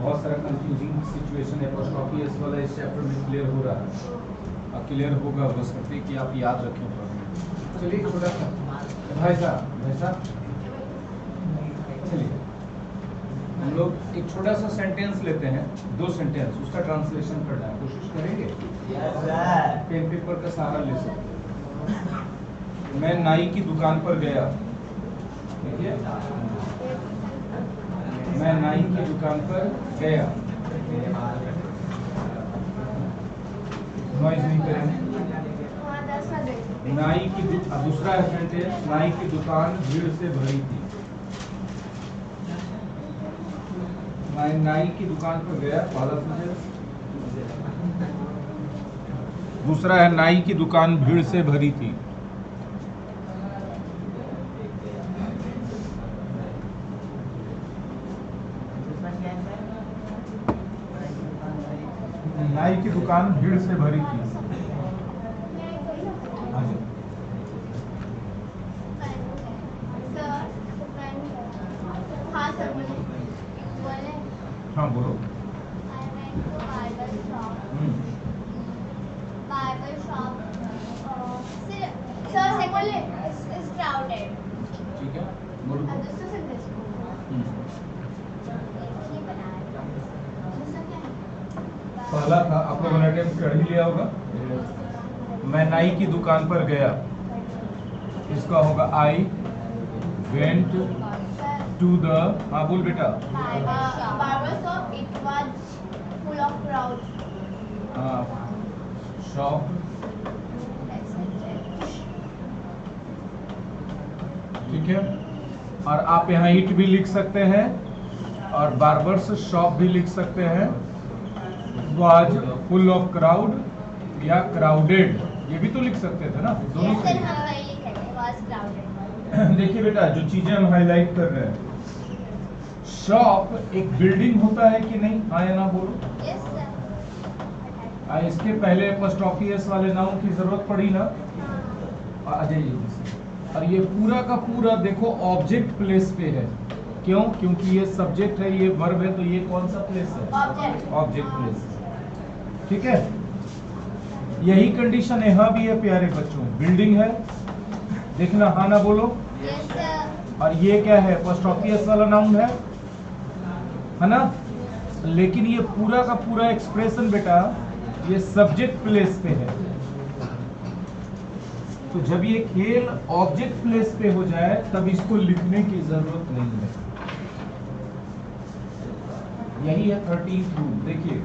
बहुत सारा confusing situation apostrophe S वाला इस चैप्टर में क्लियर हो रहा है और क्लियर होगा बस कि आप याद रखें प्रॉब्लम। चलिए छोटा सा भाई साहब चलिए हम लोग एक छोटा सा सेंटेंस लेते हैं, 2 सेंटेंस, उसका ट्रांसलेशन करना है, कोशिश करेंगे। पेन पेपर का सहारा ले सकते हैं। मैं नाई की दुकान पर गया, देखिए मैं नाई की दुकान पर गया, नॉइज नहीं करेंगे। नाई की दूसरा है सेंटेंस, नाई की दुकान भीड़ से भरी थी। मैं नाई की दुकान पर गया, पहला सेंटेंस। दूसरा है नाई की दुकान भीड़ से भरी थी। नाई की दुकान भीड़ से भरी थी। हाँ बोलो। ठीक है बोलो। पहला था आप लोगों ने अटेम्प्ट कर ही लिया होगा। मैं नाई की दुकान पर गया, इसका होगा आई वेंट टू द, हाँ बोल बेटा। शॉप, ठीक है। और आप यहाँ इट भी लिख सकते हैं और बार्बर्स शॉप भी लिख सकते हैं। वाज फुल ऑफ क्राउड या क्राउडेड, ये भी तो लिख सकते थे ना, दोनों से। देखिए बेटा जो चीजें हम हाईलाइट कर रहे हैं, शॉप एक बिल्डिंग होता है कि नहीं, हाँ या ना बोलो। इसके पहले एपोस्ट्रोफी एस वाले नाउन की जरूरत पड़ी ना, आ जाइए। और ये पूरा का पूरा देखो ऑब्जेक्ट प्लेस पे है, क्यों? क्योंकि ये सब्जेक्ट है, ये वर्ब है, तो ये कौन सा प्लेस है? Object place. ठीक है, यही कंडीशन यहाँ भी है प्यारे बच्चों। बिल्डिंग है, देखना हाँ ना बोलो। और ये क्या है? एपोस्ट्रोफी एस वाला नाउन है ना। लेकिन ये पूरा का पूरा एक्सप्रेशन बेटा ये सब्जेक्ट प्लेस पे है। तो जब ये खेल ऑब्जेक्ट प्लेस पे हो जाए तब इसको लिखने की जरूरत नहीं है। यही है 13th रूल। देखिए,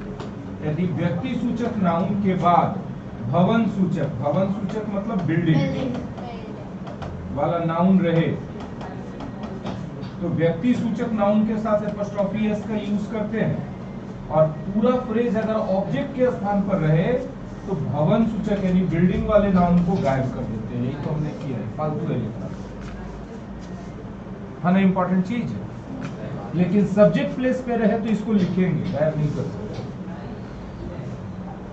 यदि व्यक्ति सूचक नाउन के बाद भवन सूचक मतलब बिल्डिंग वाला नाउन रहे तो व्यक्ति सूचक नाउन के साथ एपोस्ट्रोफी एस का यूज करते हैं। और पूरा फ्रेज अगर ऑब्जेक्ट के स्थान पर रहे तो भवन सूचक यानी बिल्डिंग वाले नाउन को गायब कर देते हैं। यही तो हमने किया है, फालतू है लिखना, है ना, इंपॉर्टेंट चीज। लेकिन सब्जेक्ट प्लेस पे रहे तो इसको लिखेंगे, गायब नहीं कर सकते।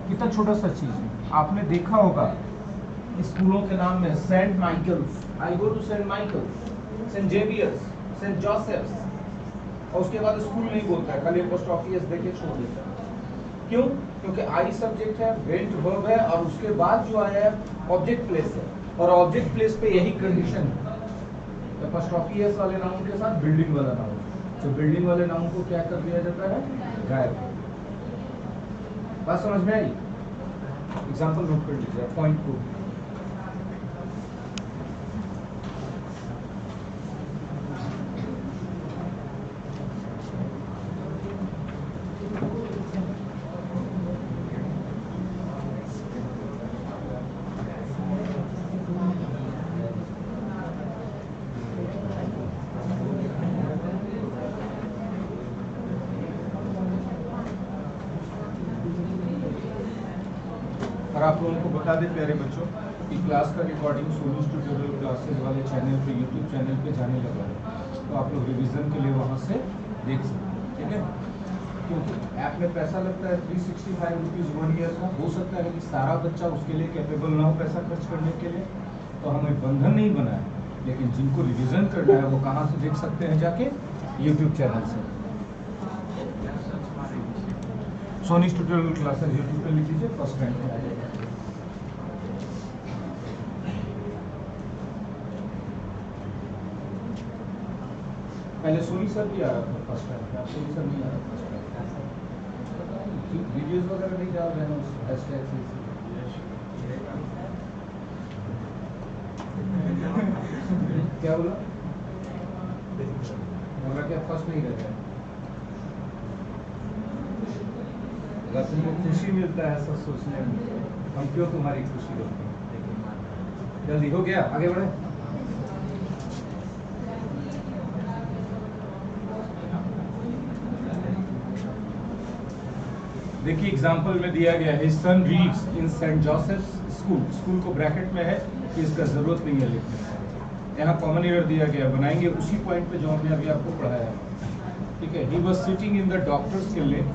कितना छोटा सा चीज है, आपने देखा होगा स्कूलों के नाम में Saint Michael's, I go to Saint Michael's, Saint Xavier's, Saint Joseph's, और उसके बाद स्कूल नहीं बोलता है, खाली एपोस्ट्रोफी एस देके छोड़ देता है। क्यों? क्योंकि आई सब्जेक्ट है, वेंट वर्ब है, और उसके बाद जो आया है ऑब्जेक्ट प्लेस है, और ऑब्जेक्ट प्लेस पे यही कंडीशन है। एपोस्ट्रोफी एस वाले नाउन के साथ बिल्डिंग वाला नाउन, तो बिल्डिंग वाले नाउन को क्या कर दिया जाता है? गायब। बात समझ में आई? एग्जांपल नोट कर लीजिए, पॉइंट 2। और आप लोगों को बता दें प्यारे बच्चों कि क्लास का रिकॉर्डिंग सोलूस ट्यूटोरियल क्लासेस वाले चैनल पे, यूट्यूब चैनल पे जाने लगा है, तो आप लोग रिवीजन के लिए वहाँ से देख सकते हैं। ठीक है, क्योंकि ऐप में पैसा लगता है 365 रुपीज़ 1 ईयर का। हो सकता है कि सारा बच्चा उसके लिए कैपेबल ना हो पैसा खर्च करने के लिए, तो हमें बंधन नहीं बनाया। लेकिन जिनको रिवीजन करना है वो कहाँ से देख सकते हैं? जाके यूट्यूब चैनल से। सोनी's ट्यूटोरियल क्लासेस यूट्यूब पे लिख लीजिए, फर्स्ट रैंक में आ जाएगा। पहले सोनी सर भी आ रहा था फर्स्ट रैंक में, सोनी सर नहीं आ रहा फर्स्ट रैंक में। वीडियोस वगैरह नहीं डाल रहे हैं उस हैशटैग से। क्या बोला? बोला क्या फर्स्ट नहीं रहता है? अगर तुमको खुशी मिलता है ऐसा सोचने में, हम क्यों तुम्हारी खुशी रोकते हैं? जल्दी हो गया, आगे बढ़े। देखिए एग्जाम्पल में दिया गया है, son reads in saint Joseph school. School को ब्रैकेट में है कि इसका जरूरत नहीं है लिखने। यहाँ कॉमन एरर दिया गया, बनाएंगे उसी पॉइंट पे जो हमने अभी आपको पढ़ाया है। ठीक है, he was sitting in the doctors clinic.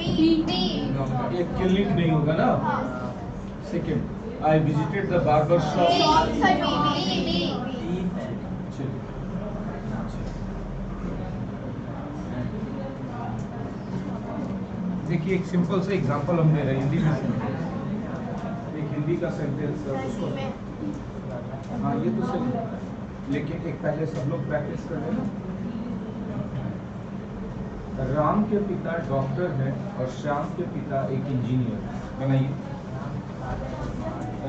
एक क्लिनिक नहीं होगा ना। Second, I visited the barber shop. देखिए एक सिंपल से एग्जांपल हम दे रहे हैं हिंदी में। एक हिंदी का सेंटेंस है उसको, हाँ ये तो सही, लेकिन एक पहले सब लोग प्रैक्टिस कर लेना। राम के पिता डॉक्टर हैं और श्याम के पिता एक इंजीनियर। बनाइए,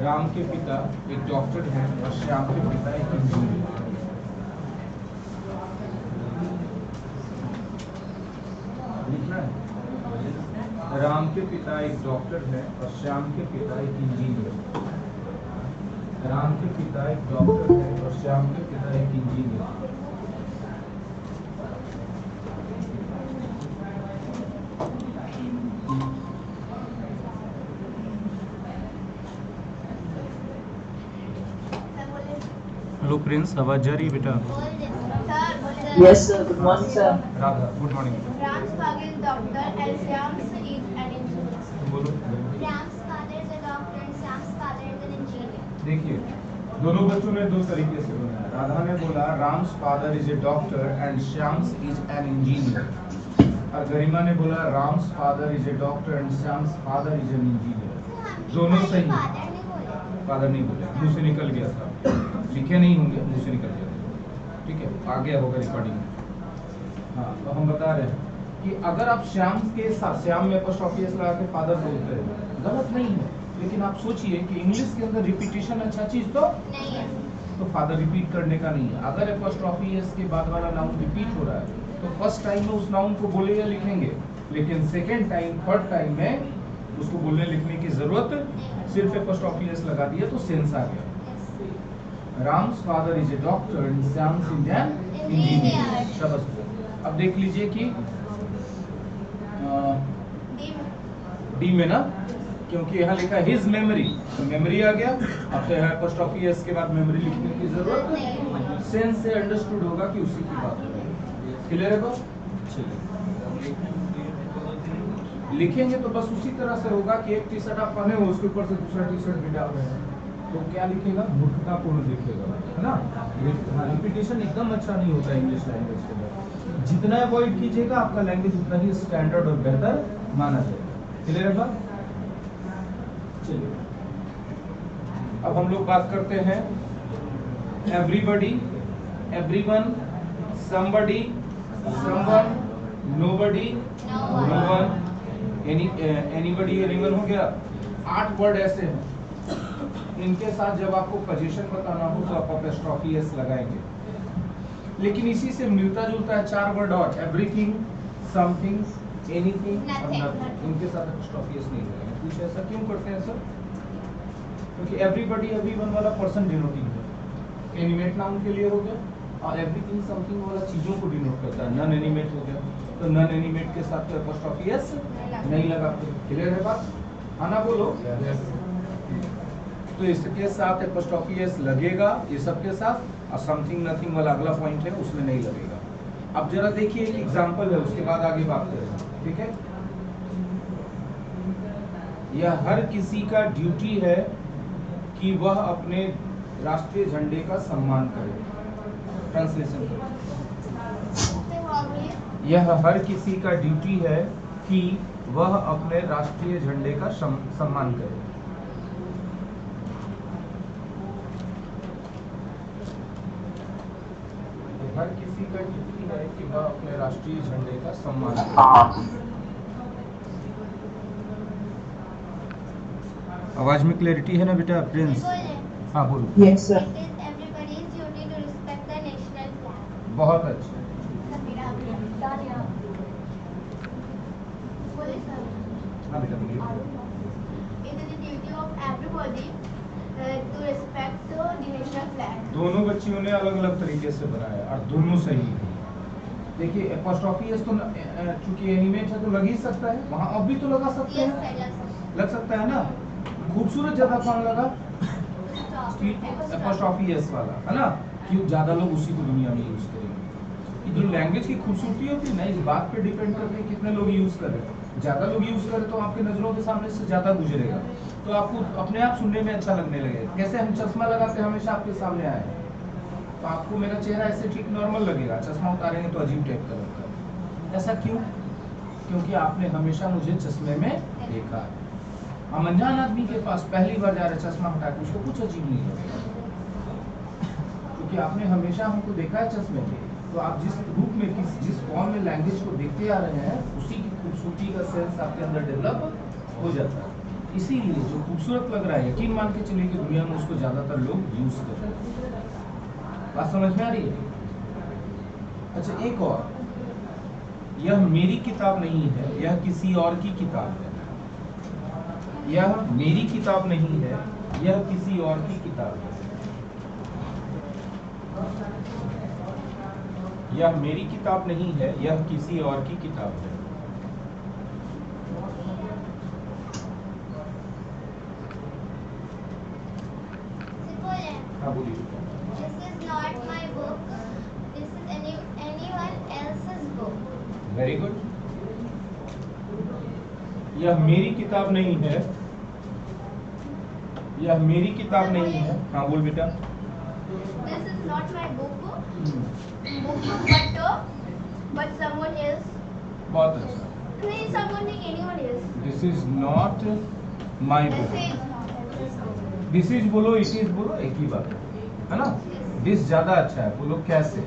राम के पिता एक डॉक्टर हैं और श्याम के पिता एक इंजीनियर। लिखना है, राम के पिता एक डॉक्टर हैं और श्याम के पिता एक इंजीनियर। राम के पिता एक डॉक्टर हैं और श्याम के पिता एक इंजीनियर। हेलो प्रिंस, आवाज जा रही है बेटा? Yes sir, good morning sir. Radha, good morning. Ram's father is doctor and Shyam's is an engineer. बोलो। Ram's father is a doctor and Shyam's father is an engineer. देखिए दोनों बच्चों ने दो तरीके से बनाया। राधा ने बोला Ram's father is a doctor and Shyam's is an engineer, और गरिमा ने बोला Ram's father is a doctor and Shyam's father is an engineer. दोनों सही है। फादर नहीं बोले, मुंह से निकल गया था, लिखे नहीं होंगे, मुंह से निकल गया था। ठीक है, आ गया होगा रिकॉर्डिंग में। हाँ, तो हम बता रहे हैं कि अगर आप श्याम के साथ, श्याम में एपोस्ट्रोफी एस लगा के फादर बोलते हैं, गलत नहीं है, लेकिन आप सोचिए कि इंग्लिश के अंदर रिपीटिशन अच्छा चीज तो नहीं है, तो फादर रिपीट करने का नहीं है। अगर एपोस्ट्रोफी एस के बाद वाला नाउन रिपीट हो रहा है तो फर्स्ट टाइम में उस नाउन को बोले या लिखेंगे, लेकिन सेकेंड टाइम थर्ड टाइम में उसको बोलने लिखने की जरूरत, सिर्फ एपोस्ट्रोफी एस लगा दिया तो सेंस आ गया। Ram's father is a doctor and Shyam's is an engineer. शाबाश। अब देख लीजिए कि डी में ना, क्योंकि यहाँ लिखा है हिज मेमोरी, तो मेमोरी आ गया। अब तो यहाँ एपोस्ट्रोफी एस के बाद मेमोरी लिखने की जरूरत नहीं, सेंस से अंडरस्टूड होगा कि उसी की बात है। क्लियर है बात? चलिए लिखेंगे तो बस उसी तरह से होगा कि एक टी शर्ट आप पहने हो, उसके ऊपर से दूसरा टी शर्ट भी डाल रहे हैं, तो क्या लिखेगा? मूर्खतापूर्ण लिखेगा, है ना। रिपीटेशन एकदम अच्छा नहीं होता इंग्लिश लैंग्वेज के अंदर। जितना अवॉइड कीजिएगा आपका लैंग्वेज उतना ही स्टैंडर्ड और बेहतर माना जाएगा। क्लियर है बात? चलिए अब हम लोग बात करते हैं everybody, everyone, somebody, someone, nobody, no one, anybody, anyone हो गया। 8 वर्ड ऐसे हैं, इनके साथ जब आपको पोजीशन बताना हो तो आप एपोस्ट्रोफी एस लगाएंगे, लेकिन इसी से मिलता जुलता है 4 वर्ड और, एवरीथिंग, समथिंग, एनीथिंग और नथिंग। इनके साथ एपोस्ट्रोफी एस नहीं लगाएंगे। कुछ ऐसा क्यों करते हैं सर? क्योंकि एवरीबडी, एवरीवन वाला पर्सन डिनोटिंग है, एनिमेट नाउन के लिए हो गया, और एवरीथिंग समथिंग वाला चीजों को डिनोट करता है। नॉन एनिमेट हो गया, तो नॉन एनिमेट के साथ तो एपोस्ट्रोफी एस नहीं लगाते। क्लियर है बात? आना बोलो। तो इसके साथ एपोस्ट्रोफी एस लगेगा, ये सब के साथ, और समथिंग नथिंग वाला अगला पॉइंट है उसमें नहीं लगेगा। अब जरा देखिए एक एग्जांपल है, उसके बाद आगे बात करेंगे। ठीक है, यह हर किसी का ड्यूटी है कि वह अपने राष्ट्रीय झंडे का सम्मान करे। ट्रांसलेशन करें। यह हर किसी का ड्यूटी है कि वह अपने राष्ट्रीय झंडे का सम्मान करे। हर किसी का ड्यूटी है कि वह अपने राष्ट्रीय झंडे का सम्मान करे। आवाज में क्लैरिटी है ना बेटा प्रिंस? हाँ बोलो। Yes, sir. It is everybody's duty to respect the national flag. बहुत अच्छा। हाँ बेटा बोलिए। It is the duty of everybody to respect the national flag. दोनों बच्चियों ने अलग अलग तरीके से बनाया और दोनों सही है। देखिए एपोस्ट्रोफी एस तो चूंकि एनिमेट है तो लग ही सकता है, वहाँ अब भी तो लगा सकते Yes, हैं, sir. लग सकता है ना। खूबसूरत ज्यादा कौन लगा? एपोस्ट्रोफी एस वाला, है ना? क्यों ज्यादा लोग उसी को दुनिया में यूज करेंगे। जो लैंग्वेज की खूबसूरती होती है ना, इस बात पे डिपेंड करते हैं कितने लोग यूज कर रहे हैं। ज्यादा लोग यूज करें तो आपके नजरों के सामने से ज्यादा गुजरेगा, तो आपको अपने आप सुनने में अच्छा लगने लगेगा। कैसे हम चश्मा लगा के हमेशा आपके सामने आए, तो आपको मेरा चेहरा ऐसे ठीक नॉर्मल लगेगा, चश्मा उतारेंगे तो अजीब टाइप का लगता है। ऐसा क्यों? क्योंकि आपने हमेशा मुझे चश्मे में देखा है। हम अनजान आदमी के पास पहली बार जा रहे चश्मा हटा के, उसको कुछ अजीब नहीं लगेगा, क्योंकि आपने हमेशा हमको देखा है चश्मे में। तो आप जिस रूप में जिस फॉर्म में लैंग्वेज को देखते आ रहे हैं, उसी की खूबसूरती का सेंस आपके अंदर डेवलप हो जाता है। इसीलिए जो खूबसूरत लग रहा है, यकीन मान के चलिए कि दुनिया में उसको ज्यादातर लोग यूज कर रहे हैं। बात समझ में आ रही है? अच्छा एक और, यह मेरी किताब नहीं है, यह किसी और की किताब है। यह मेरी किताब नहीं है, यह किसी और की किताब है। यह मेरी किताब नहीं है, यह किसी और की किताब है। हाँ बोलिए। This is not my book. This is anyone else's book. Very good. यह मेरी किताब नहीं है, यह मेरी किताब नहीं है। हाँ बोल बेटा। This is not my book, but someone else. बहुत अच्छा। नहीं, someone like anyone else. This is not my This book. is not. This is बोलो, इट इज बोलो, एक ही बात है ना? दिस ज्यादा अच्छा है, बोलो कैसे?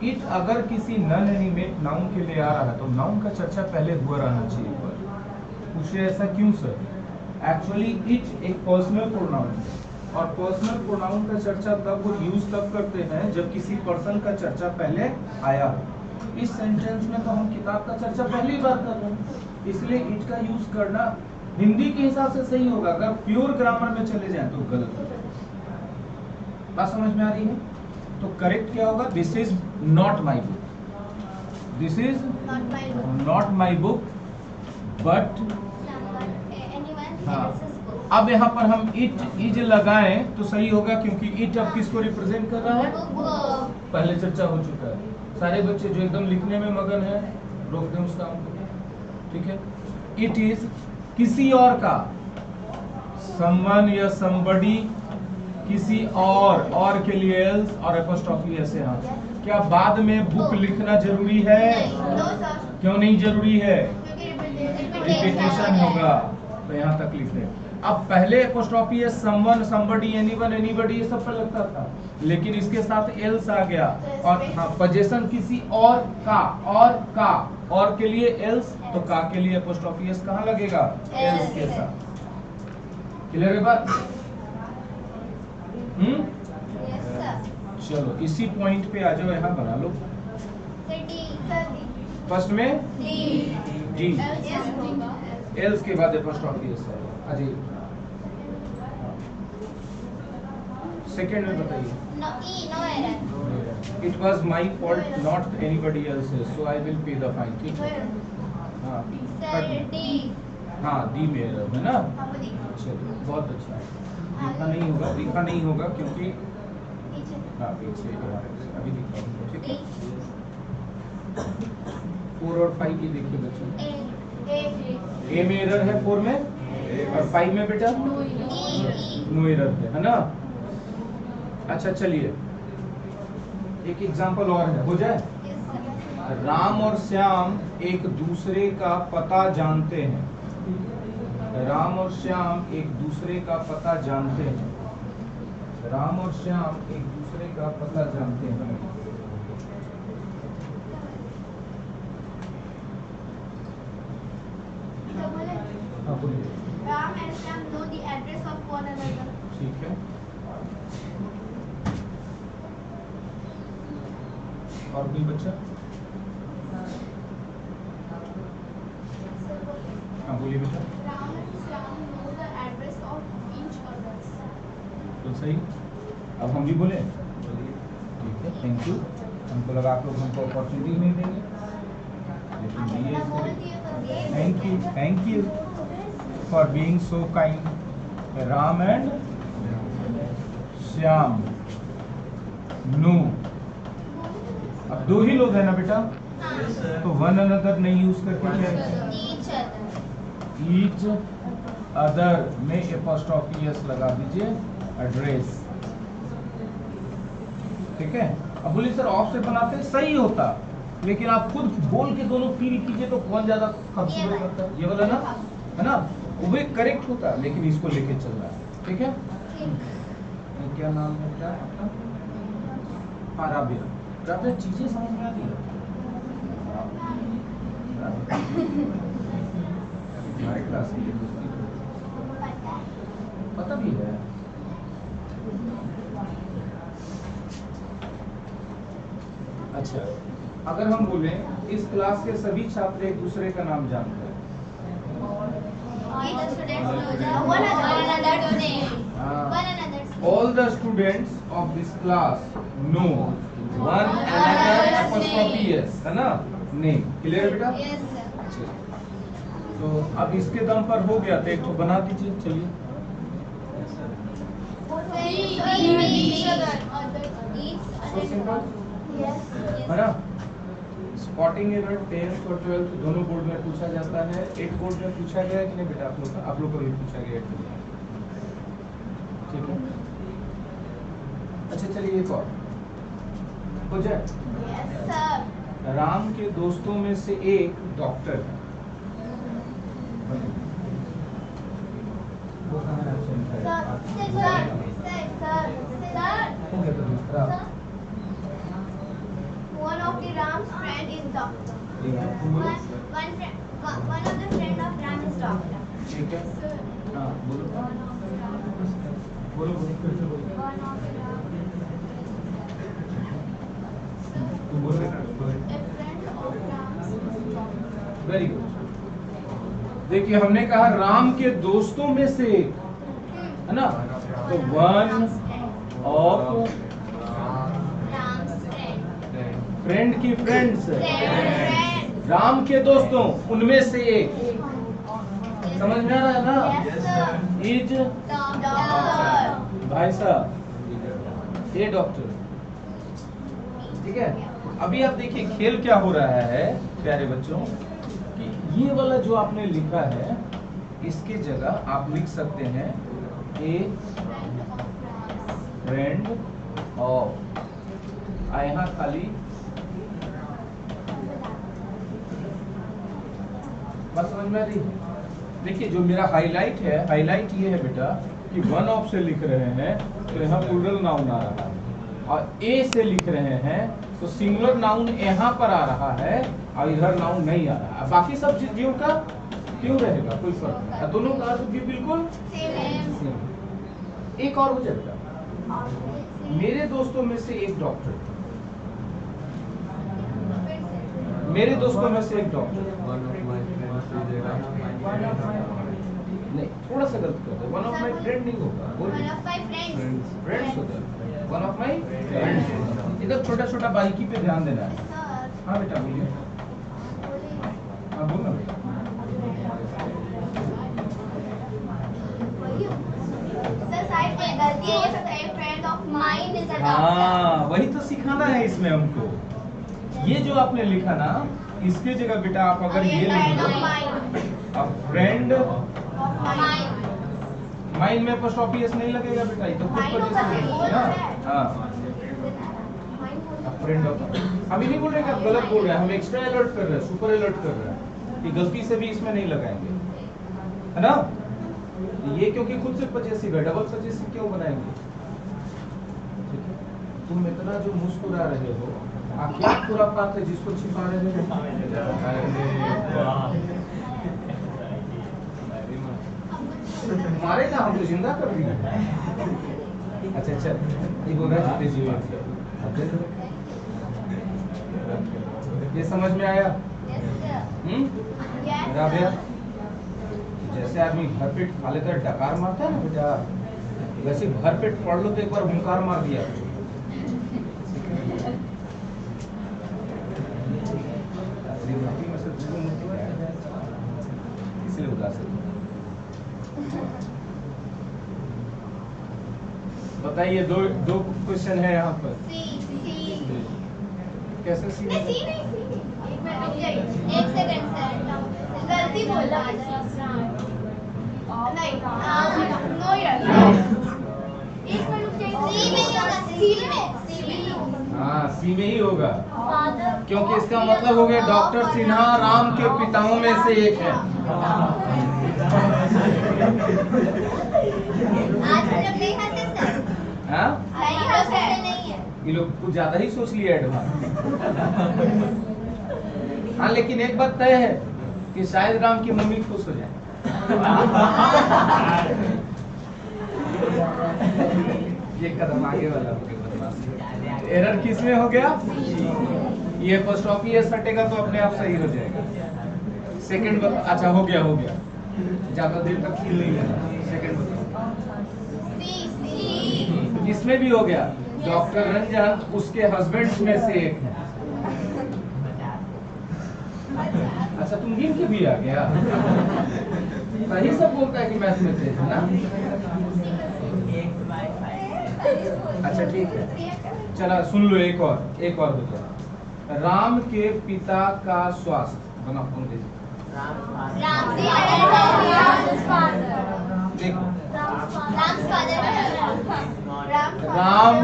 इट अगर किसी नॉन एनिमेट नाउन के लिए आ रहा है तो नाउन का चर्चा पहले हुआ रहना चाहिए। पूछे ऐसा क्यों सर? एक्चुअली इट एक पर्सनल प्रोनाउन है, और पर्सनल प्रोनाउन का चर्चा तब यूज तब करते हैं जब किसी पर्सन का चर्चा पहले आया हो। इस सेंटेंस में तो हम किताब का चर्चा पहली बार कर रहे हैं, इसलिए इट का यूज करना हिंदी के हिसाब से सही होगा। अगर प्योर ग्रामर में चले जाएं तो गलत होगा। बात समझ में आ रही है? तो करेक्ट क्या होगा? This is not my book. This is Not my book. Not my book but. Anyone हाँ, else's book. अब यहाँ पर हम इट इज लगाएं तो सही होगा, क्योंकि इट अब किसको रिप्रेजेंट कर रहा है? Book. पहले चर्चा हो चुका है। सारे बच्चे जो एकदम लिखने में मगन है, रोक दें उस काम को, ठीक है? इट इज किसी और का, समवन या समबडी, किसी और के लिए एल्स और एपोस्ट्रोफी ऐसे। हाँ, क्या बाद में बुक लिखना जरूरी है? No, sir. क्यों नहीं जरूरी है? क्योंकि रिपीटेशन होगा, तो यहाँ तक लिख दें। अब पहले एपोस्ट्रोफी है समवन, समबडी, एनीवन, एनीबडी, ये सब पर लगता था, लेकिन इसके साथ एल्स आ गया। और हाँ, पोजेशन किसी और का, और के लिए एल्स, तो का के लिए एपोस्ट्रोफी एस कहाँ लगेगा? एल्स के साथ। क्लियर है बात? Yes, sir. चलो इसी पॉइंट पे आ जाओ, यहाँ बना लो। Sir, D. फर्स्ट में D. जी, Yes, D. एल्स के बाद एपोस्ट्रोफी एस है। अजय सेकंड में बताइए। No, E. No error. It was my fault, not anybody else's, so I will pay the fine. ठीक है? हाँ, Sir, D. हाँ, दी मेरा है ना? आपको D. चलिए, बहुत अच्छा है। दिखा नहीं होगा क्योंकि पीछे. हाँ पीछे अभी दिखा होगा, ठीक है? D. 4 और 5 ये देखिए बच्चों। A. ए में एरर है 4 में, और 5 में बेटा E. नो एरर है ना? अच्छा चलिए, एक एग्जांपल और है, हो जाए? Yes, sir. राम और श्याम एक दूसरे का पता जानते हैं। राम और श्याम एक दूसरे का पता जानते हैं। राम और श्याम एक दूसरे का पता जानते हैं। हाँ बोलिए। Ram and Shyam know the address of one another. ठीक है, और कोई बच्चा? हाँ बोलिए बेटा। Ram and Shyam know the address of each other. तो सही, अब हम भी बोले। ठीक है, थैंक यू। हमको लगा आप लोग हमको अपॉर्चुनिटी नहीं देंगे, लेकिन दिए। Thank you for being so kind. Ram and Shyam no. अब दो ही लोग हैं ना बेटा, तो वन अनदर नहीं यूज करके क्या है? ईच अदर में एपोस्ट्रोफी एस लगा दीजिए, एड्रेस। ठीक है, अब बोलिए सर ऑफ से बनाते सही होता, लेकिन आप खुद बोल के दोनों फील कीजिए तो कौन ज्यादा खूबसूरत लगता है? ये वाला ना, है ना, वो करेक्ट होता, लेकिन इसको लेके चल रहा है। ठीक है, क्या नाम है बेटा आपका? हाँ राबिया। राबिया चीजें समझ में आ रही है? हमारे क्लास की पता भी है। अच्छा, अगर हम बोले इस क्लास के सभी छात्र एक दूसरे का नाम जानते हैं। All the students of this class know one another apostrophe s, है ना, नेम। क्लियर बेटा? अच्छा, तो अब इसके दम पर हो गया तो एक तो बना दीजिए। चलिए, so simple, है ना। स्पॉटिंग एरर 10th और 12th दोनों बोर्ड में पूछा जाता है। 8 बोर्ड में पूछा गया कि नहीं बेटा? आप लोग को भी पूछा गया। ठीक है, अच्छा चलिए एक और हो जाए। राम के दोस्तों में से एक डॉक्टर है। वो कहाँ है? हो गया तो दूसरा। One of the Ram's friend is doctor. One of the friend of Ram is doctor. ठीक है, हाँ बोलो बोलो फिर से बोलो। तुम बोल रहे। Very good. देखिए हमने कहा राम के दोस्तों में से एक, है ना, तो वन ऑफ फ्रेंड की फ्रेंड्स, राम के दोस्तों उनमें से एक। समझ में आ रहा है ना? इज भाई साहब ये डॉक्टर। ठीक है, अभी आप देखिए खेल क्या हो रहा है प्यारे बच्चों, कि ये वाला जो आपने लिखा है इसके जगह आप लिख सकते हैं ए फ्रेंड ऑफ। यहाँ खाली बात समझ में आ रही है? देखिए जो मेरा हाईलाइट है, हाईलाइट ये है बेटा कि वन ऑफ से लिख रहे हैं तो यहाँ प्लूरल नाउन आ रहा है, और ए से लिख रहे हैं तो सिंगुलर नाउन यहाँ पर आ रहा है और इधर नाउन नहीं आ रहा है। बाकी सब चीजों का क्यों रहेगा, कोई फर्क नहीं, दोनों का अर्थ भी बिल्कुल सेम। एक और हो जाएगा, मेरे दोस्तों में से एक डॉक्टर। मेरे दोस्तों में से एक डॉक्टर नहीं, थोड़ा सा गलत कर दो। वन ऑफ माई फ्रेंड नहीं होगा, फ्रेंड्स होता है। वन ऑफ माई फ्रेंड्स, इधर छोटा छोटा बारीकी पे ध्यान देना है। हाँ बेटा बोलिए। हाँ बोल ना बेटा। हाँ वही तो सिखाना है इसमें हमको। ये जो आपने लिखा ना, इसके जगह बेटा आप अगर ये लिख दो, अब फ्रेंड माइंड में पोस्ट ऑफिस नहीं लगेगा बेटा, ये तो खुद पर जैसे ना। हाँ फ्रेंड ऑफ। हम ये नहीं बोल रहे कि आप गलत बोल रहे हैं, हम एक्स्ट्रा अलर्ट कर रहे हैं, सुपर अलर्ट कर रहे हैं कि गलती से भी इसमें नहीं लगाएंगे, है ना। ये क्योंकि खुद से पजेसिव है, डबल पजेसिव क्यों बनाएंगे? ठीक है, तुम इतना जो मुस्कुरा रहे हो, आप क्या खुरापात है जिसको छिपा रहे हो? मारे ना, हम तो जिंदा कर दिए। अच्छा अच्छा, ये बोल रहा है जी, ये समझ में आया? राबिया, जैसे आदमी भर पेट खा लेता है, डकार मारता है ना बेटा, वैसे भर पेट पढ़ लो तो एक बार हुंकार मार दिया। इसलिए उदास है। बताइए, दो दो क्वेश्चन है यहाँ पर। कैसे सी? एक सेकंड सर, गलती बोला नहीं, नो यार, एक मिनट रुक जाइए। हाँ, सी में ही होगा, क्योंकि इसका मतलब हो गया डॉक्टर सिन्हा राम के पिताओं में से एक है। आज हम लोग नहीं हंसे सर। हाँ, नहीं है, ये लोग कुछ ज्यादा ही सोच लिया एडवांस। हाँ, लेकिन एक बात तय है कि शायद राम की मम्मी खुश हो जाए। ये कदम आगे वाला हो गया, बदमाश। एरर किस में हो गया? ये एपोस्ट्रोफी एस हटेगा तो अपने आप सही हो जाएगा। सेकंड अच्छा हो गया, हो गया, ज्यादा देर तक फील नहीं लेना। सेकंड बताओ। इसमें भी हो गया, डॉक्टर रंजन उसके हस्बैंड में से एक है। अच्छा, तुम गिन के भी आ गया। सही सब बोलता है कि मैथ में से है ना। अच्छा ठीक है, चला सुन लो, एक और बताओ। राम के पिता का स्वास्थ्य बना अंग्रेजी। देखो, राम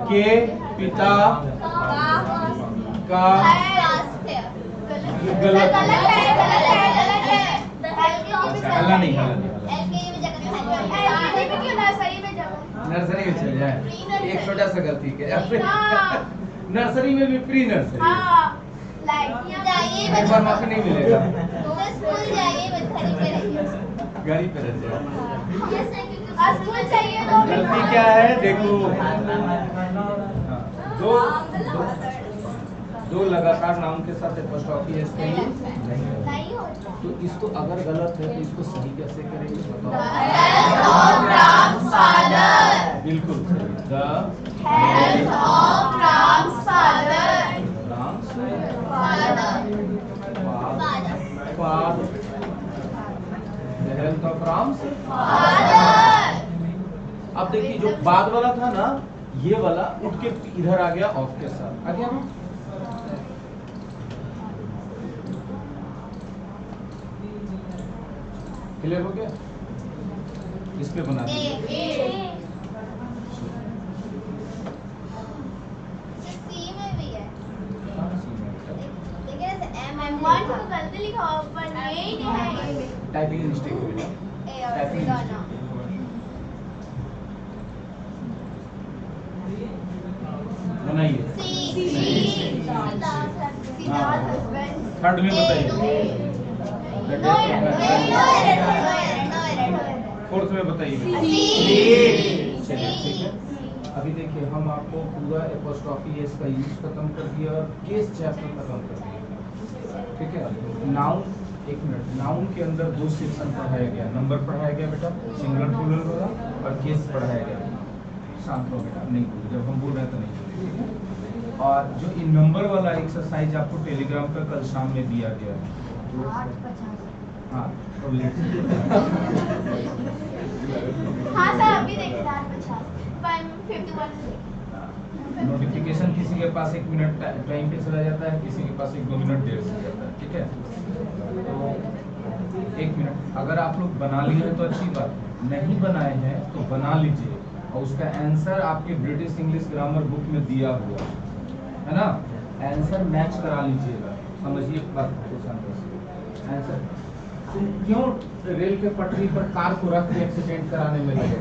के पिता का गलत हल्ला नहीं, नर्सरी में चल जाए, एक छोटा सा गलती के नर्सरी में भी प्री नर्सरी, एक बार माफी नहीं मिलेगा। गाड़ी पे रह जाए। गलती क्या है देखो, दो लगातार नाउन के साथ एपोस्ट्रोफी एस नहीं हो, तो इसको अगर गलत है तो इसको सही कैसे करेंगे बताओ? बिल्कुल सही, the health of Ram's father. The health of Ram's father. अब देखिए, जो बाद वाला था ना, ये वाला उठ के इधर आ गया, ऑफ के साथ आ गया ना। क्लियर हो गया? इस पे बना दीजिए। टाइपिंग मिस्टेक हो गई, टाइपिंग बनाइए। थर्ड में बताइए, फोर्थ में बताइए। अभी देखिए, हम आपको पूरा एपोस्ट्रोफी एस का यूज खत्म कर दिया और केस चैप्टर खत्म कर दिया, ठीक है। नाउन, एक मिनट, नाउन के अंदर दो सेक्शन पढ़ाया गया, नंबर पढ़ाया गया बेटा, सिंगुलर प्लूरल वाला, और केस पढ़ाया गया। शांत हो बेटा, नहीं बोलो, जब हम बोल रहे हैं तो नहीं बोलो। और जो इन नंबर वाला एक्सरसाइज आपको टेलीग्राम पर कल शाम में दिया गया है, हाँ सर अभी देखिए, 51 नोटिफिकेशन किसी के पास 1 मिनट टाइम पे चला जाता है, किसी के पास 1-2 मिनट देर से जाता है, ठीक है। तो 1 मिनट अगर आप लोग बना लिए हैं तो अच्छी बात है, नहीं बनाए हैं तो बना लीजिए, और उसका आंसर आपके ब्रिटिश इंग्लिश ग्रामर बुक में दिया हुआ है, है ना? आंसर मैच करा लीजिएगा, समझिए बात को शांति। आंसर तुम क्यों रेल के पटरी पर कार को रख के एक्सीडेंट कराने में लगे?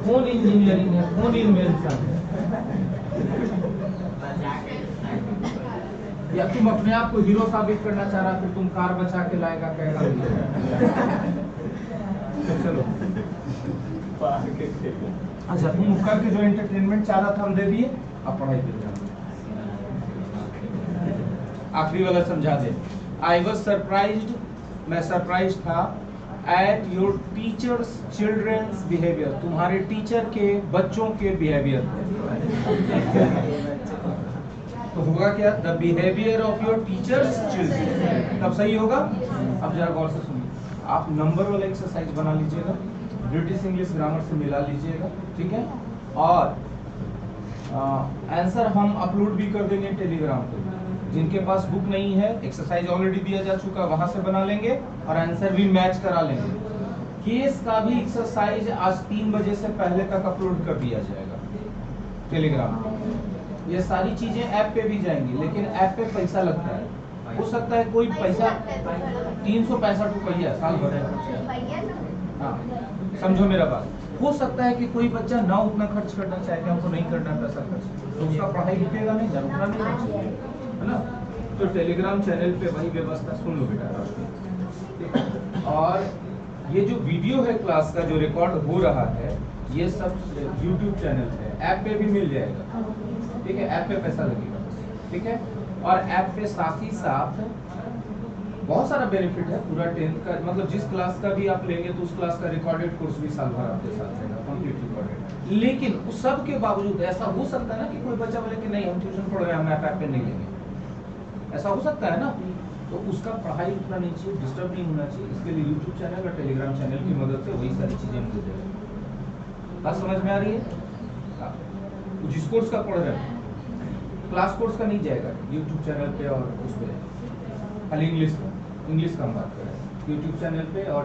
कौन इंजीनियरिंग है, कौन इन्वेंशन है? या तुम अपने आप को हीरो साबित करना चाह रहा कि तुम कार बचा के लाएगा, कहेगा चलो। अच्छा, तुम करके जो एंटरटेनमेंट चाह रहा था हम दे दिए, अब पढ़ाई पे ध्यान दो। आखिरी वाला समझा दे। आई वॉज सरप्राइज्ड, मैं सरप्राइज था, at your teacher's childrens behaviour, तुम्हारे टीचर के बच्चों के बिहेवियर। तो होगा क्या? The behaviour of your teacher's children, तब सही होगा। अब जरा गौर से सुनिए, आप नंबर वाला एक्सरसाइज बना लीजिएगा, ब्रिटिश इंग्लिश ग्रामर से मिला लीजिएगा, ठीक है? और आंसर हम अपलोड भी कर देंगे टेलीग्राम पे। जिनके पास बुक नहीं है, एक्सरसाइज ऑलरेडी दिया जा चुका, वहां से बना लेंगे और आंसर भी मैच करा लेंगे। केस का भी एक्सरसाइज आज 3 बजे से पहले तक अपलोड कर दिया जाएगा टेलीग्राम पे। ये सारी चीजें ऐप पे भी जाएंगी, लेकिन ऐप पे पैसा लगता है। हो सकता है कोई पैसा 365 रुपया साल भर है। हाँ, समझो मेरा बात। हो सकता है कि कोई बच्चा ना उतना खर्च करना चाहे कि हमको नहीं करना पैसा खर्च, तो उसका पढ़ाई रुकेगा नहीं, जरूर नहीं खर्च, है ना? तो टेलीग्राम चैनल पे वही व्यवस्था, सुन लो बेटा। और ये जो वीडियो है क्लास का जो रिकॉर्ड हो रहा है, ये सब यूट्यूब चैनल पे, ऐप पे भी मिल जाएगा, ठीक है? ऐप पे पैसा लगेगा, ठीक है? और ऐप पे साथ ही साथ बहुत सारा बेनिफिट है। पूरा 10th का, मतलब जिस क्लास का भी आप लेंगे तो उस क्लास का रिकॉर्डेड कोर्स भी साल भर आपके साथ रहेगा, कंप्लीट रिकॉर्डेड। लेकिन उस सब के बावजूद ऐसा हो सकता है ना कि कोई बच्चा बोले कि नहीं, हम ट्यूशन पढ़ रहे हैं, हम ऐप पे नहीं लेंगे, ऐसा हो सकता है ना? तो उसका पढ़ाई रुकना नहीं चाहिए, डिस्टर्ब नहीं होना चाहिए। इसके लिए यूट्यूब चैनल और टेलीग्राम चैनल की मदद से वही सारी चीजें हम दे देंगे। बात समझ में आ रही है? जिस कोर्स का पढ़ रहे हैं, क्लास कोर्स का नहीं जाएगा यूट्यूब चैनल पे और उस पे, खाली इंग्लिश का हम बात कर रहे हैं। यूट्यूब चैनल पे और